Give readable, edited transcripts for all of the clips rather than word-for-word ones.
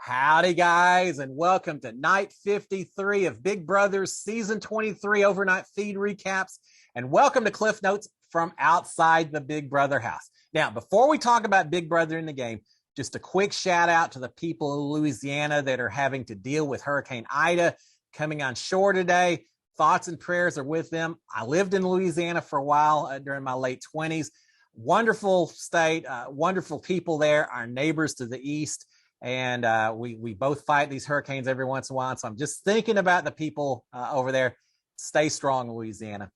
Howdy, guys, and welcome to night 53 of Big Brother's season 23 overnight feed recaps. And welcome to Cliff Notes from outside the Big Brother house. Now, before we talk about Big Brother in the game, just a quick shout out to the people of Louisiana that are having to deal with Hurricane Ida coming on shore today. Thoughts and prayers are with them. I lived in Louisiana for a while during my late 20s. Wonderful state, wonderful people there, our neighbors to the east. And we both fight these hurricanes every once in a while. So I'm just thinking about the people over there. Stay strong, Louisiana.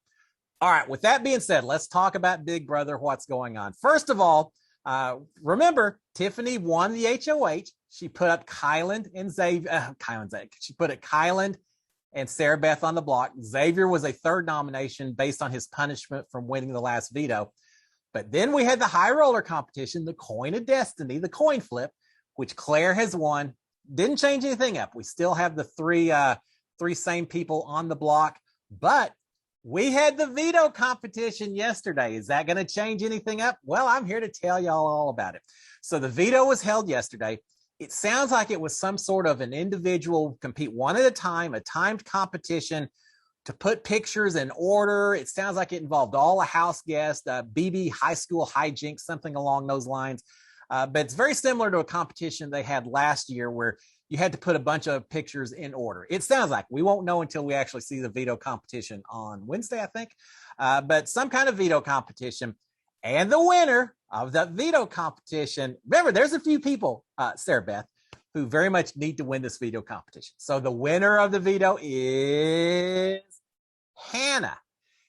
All right, with that being said, let's talk about Big Brother, what's going on. First of all, remember, Tiffany won the HOH. She put up Kyland and Xavier. She put it Kyland and Sarah Beth on the block. Xavier was a third nomination based on his punishment from winning the last veto. But then we had the high roller competition, the coin of destiny, the coin flip, which Claire has won. Didn't change anything up. We still have the three same people on the block, but we had the veto competition yesterday. Is that going to change anything up? Well, I'm here to tell y'all all about it. So the veto was held yesterday. It sounds like it was some sort of an individual compete one at a time, a timed competition to put pictures in order. It sounds like it involved all the house guests, BB high school hijinks, something along those lines. But it's very similar to a competition they had last year where you had to put a bunch of pictures in order. It sounds like we won't know until we actually see the veto competition on Wednesday, I think. But some kind of veto competition. And the winner of that veto competition, remember, there's a few people, Sarah Beth, who very much need to win this veto competition. So the winner of the veto is Hannah.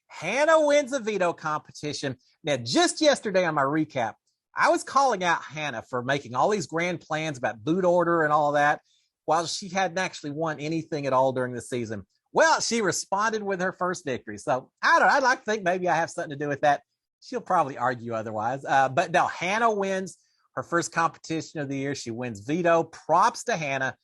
Hannah wins the veto competition. Now, just yesterday on my recap, I was calling out Hannah for making all these grand plans about boot order and all that, while she hadn't actually won anything at all during the season. Well, she responded with her first victory. So I don't know. I'd like to think maybe I have something to do with that. She'll probably argue otherwise. But no, Hannah wins her first competition of the year. She wins veto. Props to Hannah.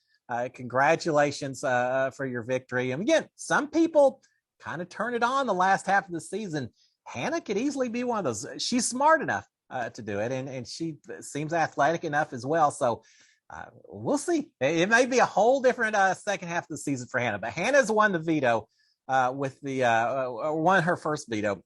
Congratulations for your victory. And again, some people kind of turn it on the last half of the season. Hannah could easily be one of those. She's smart enough to do it, and she seems athletic enough as well. So we'll see. It may be a whole different second half of the season for Hannah, but Hannah's won the veto with the won her first veto.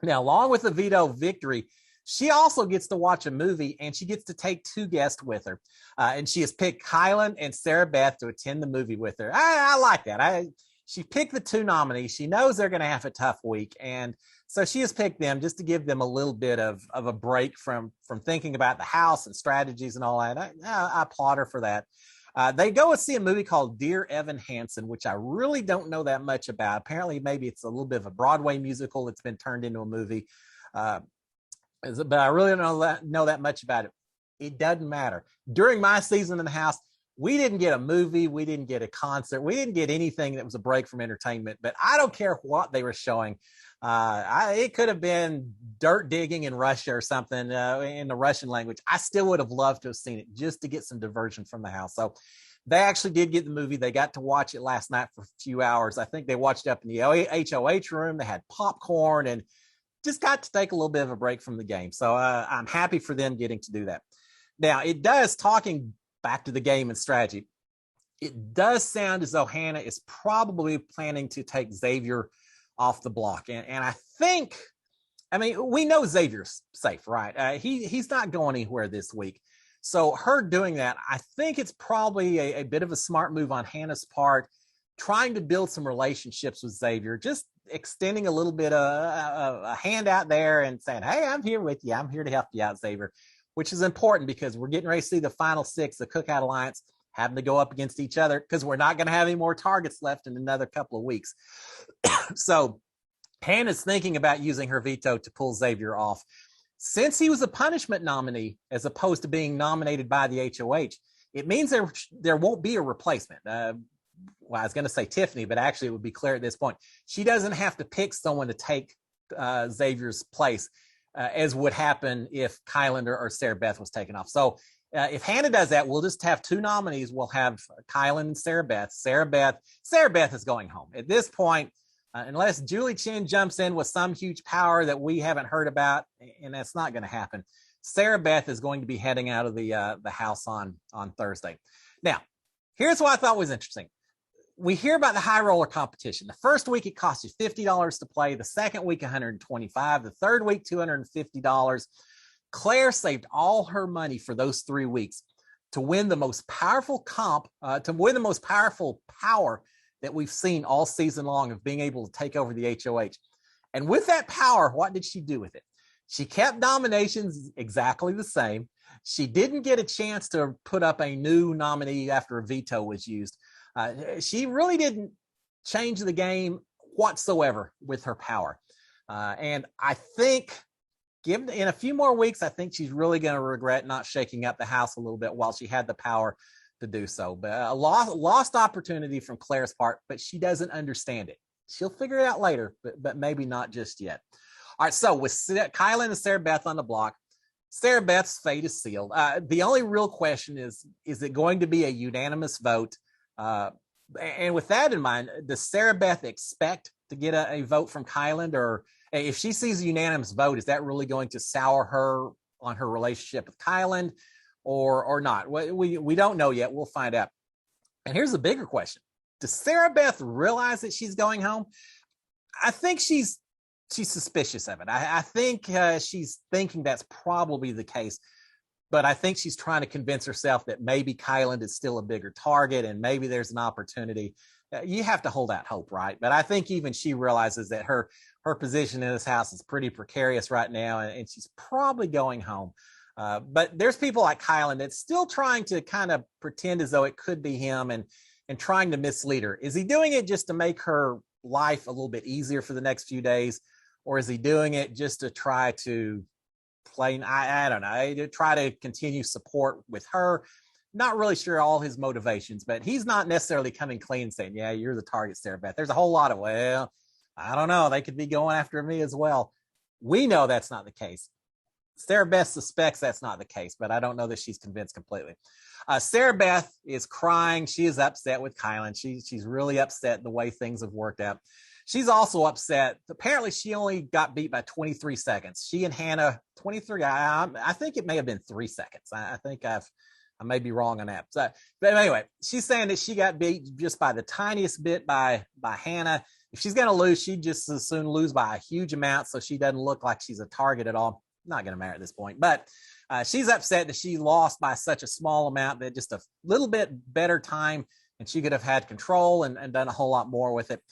Now, along with the veto victory, she also gets to watch a movie, and she gets to take two guests with her. And she has picked Kylan and Sarah Beth to attend the movie with her. I like that. She picked the two nominees. She knows they're going to have a tough week, and so she has picked them just to give them a little bit of a break from thinking about the house and strategies and all that. I applaud her for that. They go and see a movie called Dear Evan Hansen, which I really don't know that much about. Apparently, maybe it's a little bit of a Broadway musical that's been turned into a movie. But I really don't know that much about it. It doesn't matter. During my season in the house, we didn't get a movie. We didn't get a concert. We didn't get anything that was a break from entertainment. But I don't care what they were showing. It could have been dirt digging in Russia or something in the Russian language. I still would have loved to have seen it just to get some diversion from the house. So they actually did get the movie. They got to watch it last night for a few hours. I think they watched it up in the HOH room. They had popcorn and just got to take a little bit of a break from the game. So I'm happy for them getting to do that. Now, it does, talking back to the game and strategy, it does sound as though Hannah is probably planning to take Xavier off the block. And I think, we know Xavier's safe, right? He's not going anywhere this week. So her doing that, I think it's probably a bit of a smart move on Hannah's part, trying to build some relationships with Xavier, just extending a little bit of a hand out there and saying, hey, I'm here with you. I'm here to help you out, Xavier, which is important because we're getting ready to see the final six, the Cookout Alliance, having to go up against each other because we're not going to have any more targets left in another couple of weeks. So Hannah's thinking about using her veto to pull Xavier off. Since he was a punishment nominee, as opposed to being nominated by the HOH, it means there won't be a replacement. Well, I was going to say Tiffany, but actually it would be clear at this point. She doesn't have to pick someone to take Xavier's place, as would happen if Kylander or Sarah Beth was taken off. So if Hannah does that, we'll just have two nominees. We'll have Kylan and Sarah Beth. Sarah Beth is going home. At this point, unless Julie Chen jumps in with some huge power that we haven't heard about, and that's not going to happen. Sarah Beth is going to be heading out of the house on Thursday. Now, here's what I thought was interesting. We hear about the high roller competition. The first week it costs you $50 to play. The second week, $125. The third week, $250. Claire saved all her money for those 3 weeks to win the most powerful to win the most powerful power that we've seen all season long of being able to take over the HOH. And with that power, what did she do with it? She kept nominations exactly the same. She didn't get a chance to put up a new nominee after a veto was used. She really didn't change the game whatsoever with her power. And I think, given in a few more weeks, I think she's really going to regret not shaking up the house a little bit while she had the power to do so. But a lost opportunity from Claire's part, but she doesn't understand it. She'll figure it out later, but maybe not just yet. All right, so with Kylan and Sarah Beth on the block, Sarah Beth's fate is sealed. The only real question is it going to be a unanimous vote? And with that in mind, does Sarah Beth expect to get a vote from Kylan? Or if she sees a unanimous vote, is that really going to sour her on her relationship with Kylan or not? We don't know yet. We'll find out. And here's the bigger question. Does Sarah Beth realize that she's going home? I think she's suspicious of it. I think she's thinking that's probably the case. But I think she's trying to convince herself that maybe Kylan is still a bigger target and maybe there's an opportunity. You have to hold out hope, right? But I think even she realizes that her position in this house is pretty precarious right now, and she's probably going home. But there's people like Kylan that's still trying to kind of pretend as though it could be him and trying to mislead her. Is he doing it just to make her life a little bit easier for the next few days? Or is he doing it just to try to I don't know, to try to continue support with her? Not really sure all his motivations, but he's not necessarily coming clean and saying, yeah, you're the target, Sarah Beth. There's a whole lot of, well, I don't know, they could be going after me as well. We know that's not the case. Sarah Beth suspects that's not the case, but I don't know that she's convinced completely. Sarah Beth is crying. She is upset with Kylan. She's really upset the way things have worked out. She's also upset. Apparently, she only got beat by 23 seconds. She and Hannah, 23. I think it may have been 3 seconds. I think I may be wrong on that. So, but anyway, she's saying that she got beat just by the tiniest bit by Hannah. If she's going to lose, she'd just as soon lose by a huge amount, so she doesn't look like she's a target at all. Not going to matter at this point. But she's upset that she lost by such a small amount, that just a little bit better time, and she could have had control and done a whole lot more with it.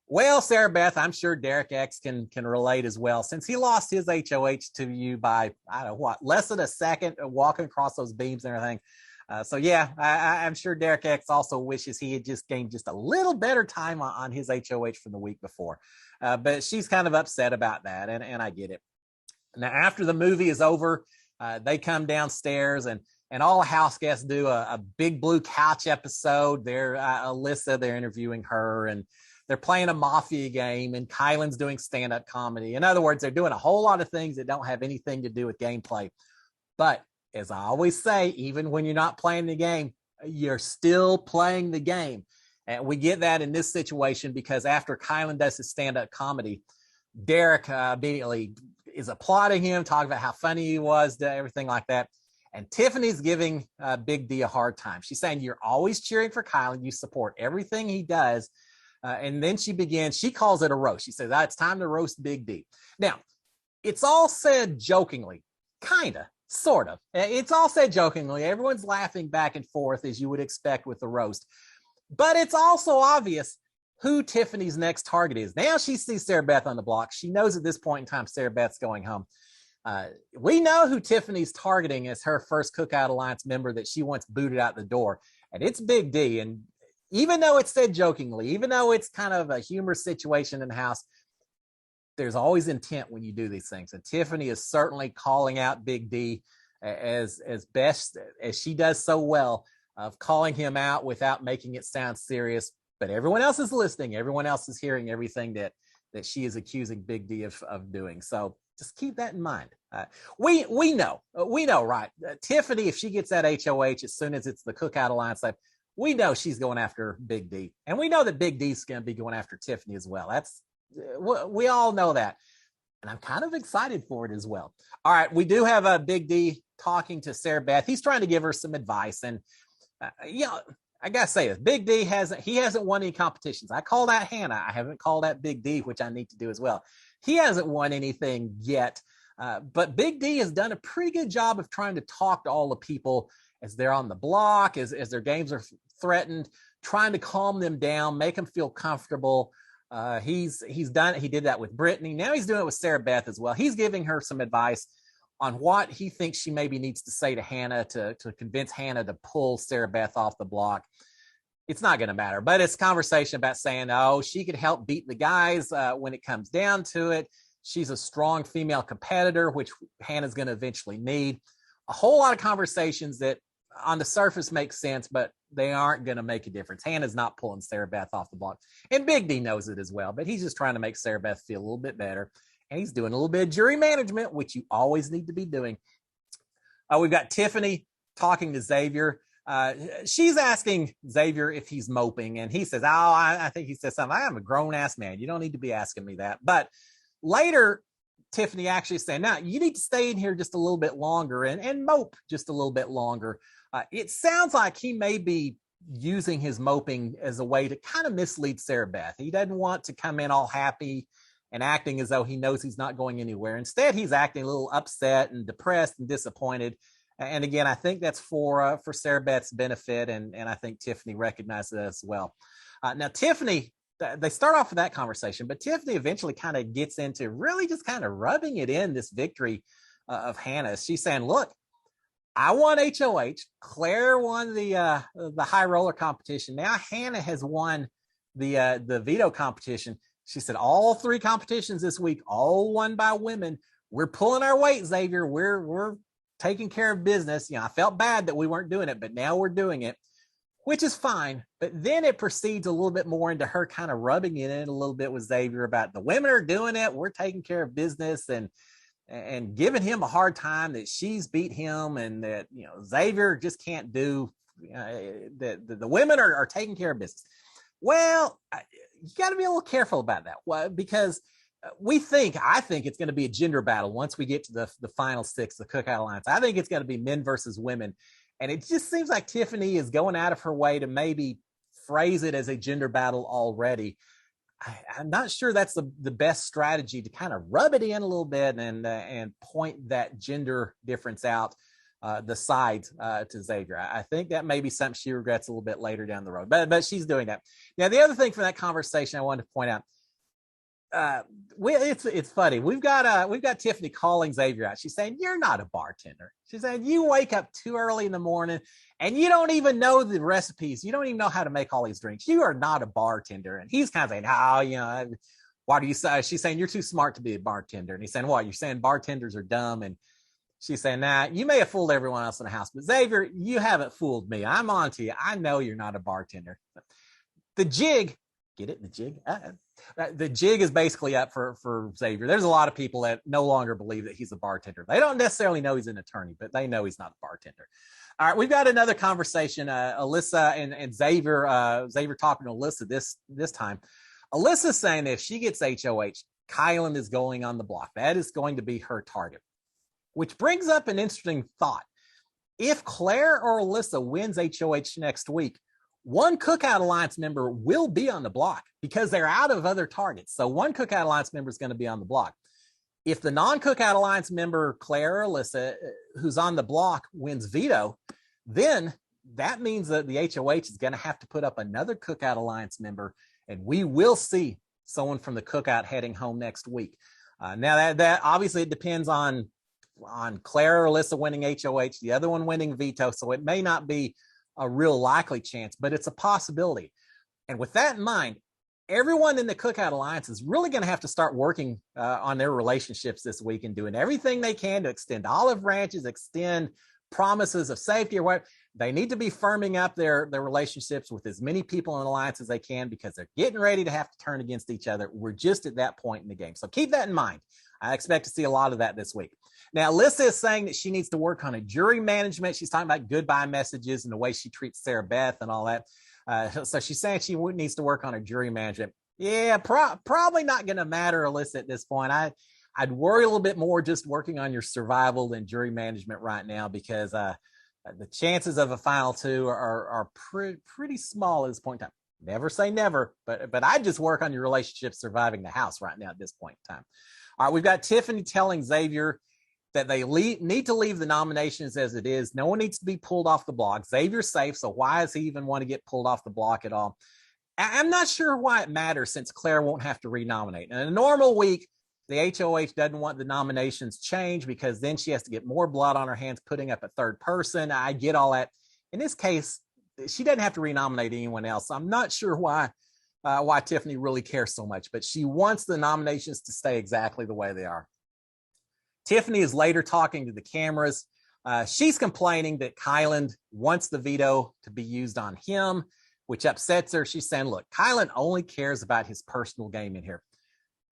Well, Sarah Beth, I'm sure Derek X can relate as well, since he lost his HOH to you by, I don't know what, less than a second walking across those beams and everything. So yeah, I'm sure Derek X also wishes he had just gained just a little better time on his HOH from the week before. But she's kind of upset about that, and I get it. Now, after the movie is over, they come downstairs and all the house guests do a big blue couch episode. They're Alyssa, they're interviewing her, and they're playing a mafia game, and Kylan's doing stand-up comedy. In other words, they're doing a whole lot of things that don't have anything to do with gameplay. But as I always say, even when you're not playing the game, you're still playing the game. And we get that in this situation because after Kylan does his stand-up comedy, Derek immediately is applauding him, talking about how funny he was, everything like that. And Tiffany's giving Big D a hard time. She's saying, you're always cheering for Kylan. You support everything he does. And then she calls it a roast. She says, it's time to roast Big D. Now, it's all said jokingly, kind of, sort of. It's all said jokingly. Everyone's laughing back and forth as you would expect with the roast. But it's also obvious who Tiffany's next target is. Now she sees Sarah Beth on the block. She knows at this point in time Sarah Beth's going home. We know who Tiffany's targeting as her first Cookout Alliance member that she wants booted out the door. And it's Big D. And even though it's said jokingly, even though it's kind of a humorous situation in the house, there's always intent when you do these things. And Tiffany is certainly calling out Big D as best as she does so well, of calling him out without making it sound serious. But everyone else is listening. Everyone else is hearing everything that she is accusing Big D of doing. So just keep that in mind. We know, right? Tiffany, if she gets that HOH as soon as it's the Cookout Alliance, we know she's going after Big D, and we know that Big D's going to be going after Tiffany as well. We all know that. and I'm kind of excited for it as well. All right, we do have a Big D talking to Sarah Beth. He's trying to give her some advice, and I gotta say this: Big D hasn't won any competitions. I call that Hannah. I haven't called that Big D, which I need to do as well. He hasn't won anything yet, but Big D has done a pretty good job of trying to talk to all the people as they're on the block, as their games are threatened, trying to calm them down, make them feel comfortable. He's done it. He did that with Brittany. Now he's doing it with Sarah Beth as well. He's giving her some advice on what he thinks she maybe needs to say to Hannah to convince Hannah to pull Sarah Beth off the block. It's not going to matter, but it's conversation about saying, oh, she could help beat the guys when it comes down to it. She's a strong female competitor, which Hannah's going to eventually need. A whole lot of conversations that on the surface make sense, but they aren't going to make a difference. Hannah's not pulling Sarah Beth off the block. And Big D knows it as well, but he's just trying to make Sarah Beth feel a little bit better. And he's doing a little bit of jury management, which you always need to be doing. We've got Tiffany talking to Xavier. She's asking Xavier if he's moping, and he says, I think he says something. I am a grown-ass man. You don't need to be asking me that. But later, Tiffany actually saying, now, you need to stay in here just a little bit longer and mope just a little bit longer. It sounds like he may be using his moping as a way to kind of mislead Sarah Beth. He doesn't want to come in all happy and acting as though he knows he's not going anywhere. Instead, he's acting a little upset and depressed and disappointed. And again, I think that's for Sarah Beth's benefit, and I think Tiffany recognizes that as well. Now, Tiffany, they start off with that conversation, but Tiffany eventually kind of gets into really just kind of rubbing it in, this victory of Hannah. She's saying, look, I won HOH. Claire won the high roller competition. Now Hannah has won the veto competition. She said all 3 competitions this week, all won by women. We're pulling our weight, Xavier. We're taking care of business. I felt bad that we weren't doing it, but now we're doing it, which is fine. But then it proceeds a little bit more into her kind of rubbing it in a little bit with Xavier about the women are doing it. We're taking care of business, and giving him a hard time that she's beat him, and that, Xavier just can't do, that the women are taking care of business. Well, you got to be a little careful about that, because I think it's going to be a gender battle once we get to the final 6, the Cookout Alliance. I think it's going to be men versus women. And it just seems like Tiffany is going out of her way to maybe phrase it as a gender battle already. I'm not sure that's the best strategy, to kind of rub it in a little bit and point that gender difference out the sides to Xavier. I think that may be something she regrets a little bit later down the road, but she's doing that. Now, the other thing from that conversation I wanted to point out, it's funny. We've got Tiffany calling Xavier out. She's saying, you're not a bartender. She's saying, you wake up too early in the morning and you don't even know the recipes. You don't even know how to make all these drinks. You are not a bartender. And he's kind of saying, why do you say? She's saying, you're too smart to be a bartender. And he's saying, what? You're saying bartenders are dumb? And she's saying, nah, you may have fooled everyone else in the house, but Xavier, you haven't fooled me. I'm on to you. I know you're not a bartender. The jig, get it? The jig? The jig is basically up for Xavier. There's a lot of people that no longer believe that he's a bartender. They don't necessarily know he's an attorney, but they know he's not a bartender. All right, we've got another conversation. Alyssa and Xavier talking to Alyssa this time. Alyssa's saying that if she gets HOH, Kylan is going on the block. That is going to be her target, which brings up an interesting thought. If Claire or Alyssa wins HOH next week, one Cookout Alliance member will be on the block because they're out of other targets. So one Cookout Alliance member is going to be on the block. If the non-Cookout Alliance member, Claire or Alyssa, who's on the block, wins veto, then that means that the HOH is going to have to put up another Cookout Alliance member, and we will see someone from the Cookout heading home next week. Now, that obviously it depends on Claire or Alyssa winning HOH, the other one winning veto, so it may not be a real likely chance, but it's a possibility. And with that in mind, everyone in the Cookout Alliance is really going to have to start working on their relationships this week and doing everything they can to extend olive branches, extend promises of safety or what. They need to be firming up their relationships with as many people in the alliance as they can, because they're getting ready to have to turn against each other. We're just at that point in the game. So keep that in mind. I expect to see a lot of that this week. Now, Alyssa is saying that she needs to work on a jury management. She's talking about goodbye messages and the way she treats Sarah Beth and all that. So she's saying she needs to work on her jury management. Yeah, probably not going to matter, Alyssa, at this point. I'd worry a little bit more just working on your survival than jury management right now, because the chances of a final two are pretty small at this point in time. Never say never, but I just work on your relationship surviving the house right now at this point in time. All right, we've got Tiffany telling Xavier that they need to leave the nominations as it is. No one needs to be pulled off the block. Xavier's safe, so why does he even want to get pulled off the block at all? I'm not sure why it matters, since Claire won't have to renominate. In a normal week, the HOH doesn't want the nominations changed, because then she has to get more blood on her hands putting up a third person. I get all that. In this case, she doesn't have to renominate anyone else. I'm not sure why Tiffany really cares so much, but she wants the nominations to stay exactly the way they are. Tiffany is later talking to the cameras. She's complaining that Kylan wants the veto to be used on him, which upsets her. She's saying, look, Kylan only cares about his personal game in here,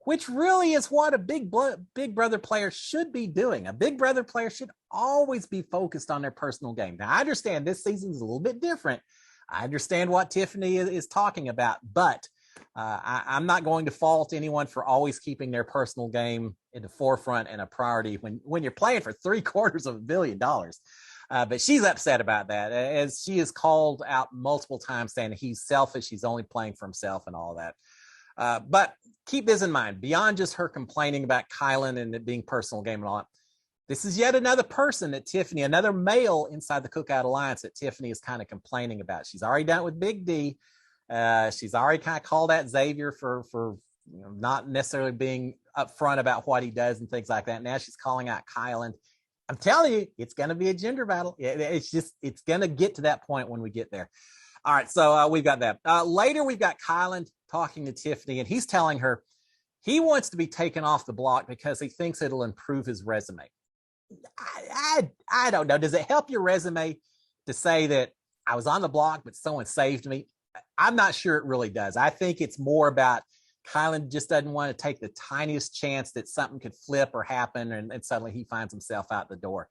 which really is what a big brother player should be doing. A big brother player should always be focused on their personal game. Now, I understand this season is a little bit different. I understand what Tiffany is talking about, but I'm not going to fault anyone for always keeping their personal game in the forefront and a priority when you're playing for $750 million. But she's upset about that, as she is called out multiple times saying he's selfish, he's only playing for himself and all that. But keep this in mind, beyond just her complaining about Kylan and it being personal game and all that, this is yet another person that Tiffany, another male inside the Cookout Alliance that Tiffany is kind of complaining about. She's already done it with Big D. She's already kind of called out Xavier for not necessarily being upfront about what he does and things like that. Now she's calling out Kylan. I'm telling you, it's going to be a gender battle. It's going to get to that point when we get there. All right, so we've got that. Later, we've got Kylan talking to Tiffany, and he's telling her he wants to be taken off the block because he thinks it'll improve his resume. I don't know. Does it help your resume to say that I was on the block, but someone saved me? I'm not sure it really does. I think it's more about Kylan just doesn't want to take the tiniest chance that something could flip or happen, and suddenly he finds himself out the door,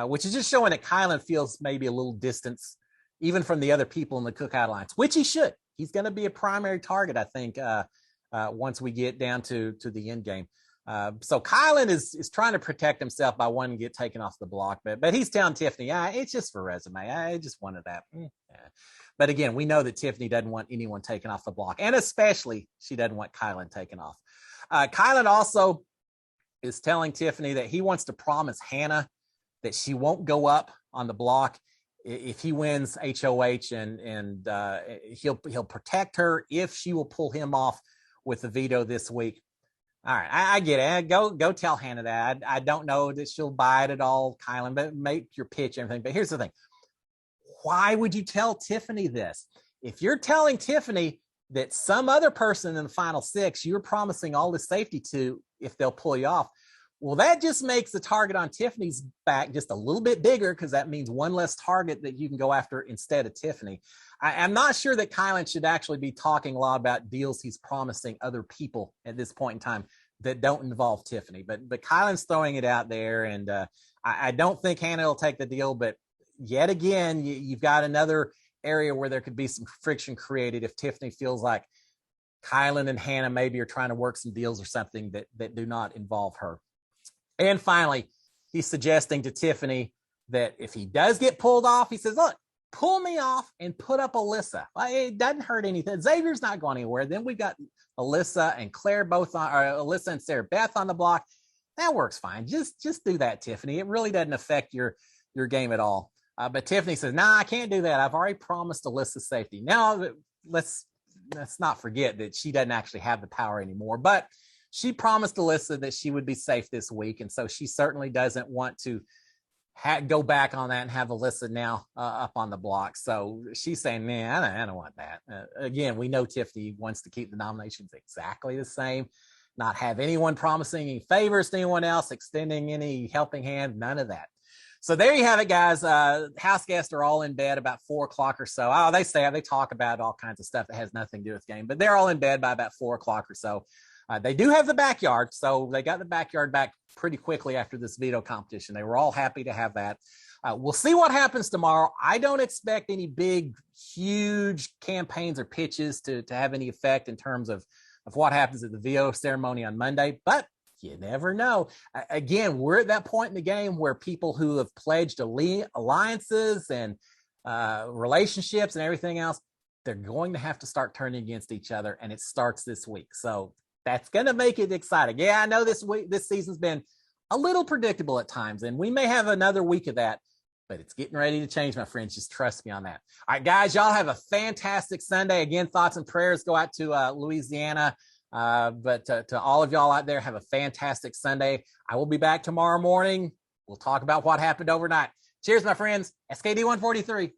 which is just showing that Kylan feels maybe a little distance even from the other people in the Cookout Alliance, which he should. He's going to be a primary target, I think, once we get down to the end game. So Kylan is trying to protect himself by wanting to get taken off the block, but he's telling Tiffany, it's just for resume. I just wanted that. Yeah. But again, we know that Tiffany doesn't want anyone taken off the block, and especially she doesn't want Kylan taken off. Kylan also is telling Tiffany that he wants to promise Hannah that she won't go up on the block if he wins HOH, and he'll protect her if she will pull him off with the veto this week. All right, I get it. Go tell Hannah that. I don't know that she'll buy it at all, Kylan, but make your pitch and everything. But here's the thing. Why would you tell Tiffany this? If you're telling Tiffany that some other person in the final six you're promising all this safety to if they'll pull you off, well, that just makes the target on Tiffany's back just a little bit bigger, because that means one less target that you can go after instead of Tiffany. I'm not sure that Kylan should actually be talking a lot about deals he's promising other people at this point in time that don't involve Tiffany. But Kylan's throwing it out there, and I don't think Hannah will take the deal. But yet again, you've got another area where there could be some friction created if Tiffany feels like Kylan and Hannah maybe are trying to work some deals or something that do not involve her. And finally, he's suggesting to Tiffany that if he does get pulled off, he says, look, pull me off and put up Alyssa. It doesn't hurt anything. Xavier's not going anywhere. Then we've got Alyssa and Claire both on, or Alyssa and Sarah Beth on the block. That works fine. Just do that, Tiffany. It really doesn't affect your game at all. But Tiffany says, I can't do that. I've already promised Alyssa safety. Now, let's not forget that she doesn't actually have the power anymore. But she promised Alyssa that she would be safe this week, and so she certainly doesn't want to go back on that and have Alyssa now up on the block. So she's saying, man, I don't want that. Again, we know Tiffany wants to keep the nominations exactly the same, not have anyone promising any favors to anyone else, extending any helping hand, none of that. So there you have it, guys. House guests are all in bed about 4 o'clock or so. They talk about all kinds of stuff that has nothing to do with the game, but they're all in bed by about 4 o'clock or so. They do have the backyard, so they got the backyard back pretty quickly after this veto competition. They were all happy to have that. We'll see what happens tomorrow. I don't expect any big, huge campaigns or pitches to have any effect in terms of what happens at the veto ceremony on Monday, but you never know. Again, we're at that point in the game where people who have pledged alliances and relationships and everything else, they're going to have to start turning against each other, and it starts this week. So that's going to make it exciting. Yeah, I know this season's been a little predictable at times, and we may have another week of that, but it's getting ready to change, my friends. Just trust me on that. All right, guys, y'all have a fantastic Sunday. Again, thoughts and prayers go out to Louisiana. But to all of y'all out there, have a fantastic Sunday. I will be back tomorrow morning. We'll talk about what happened overnight. Cheers, my friends. SKD 143.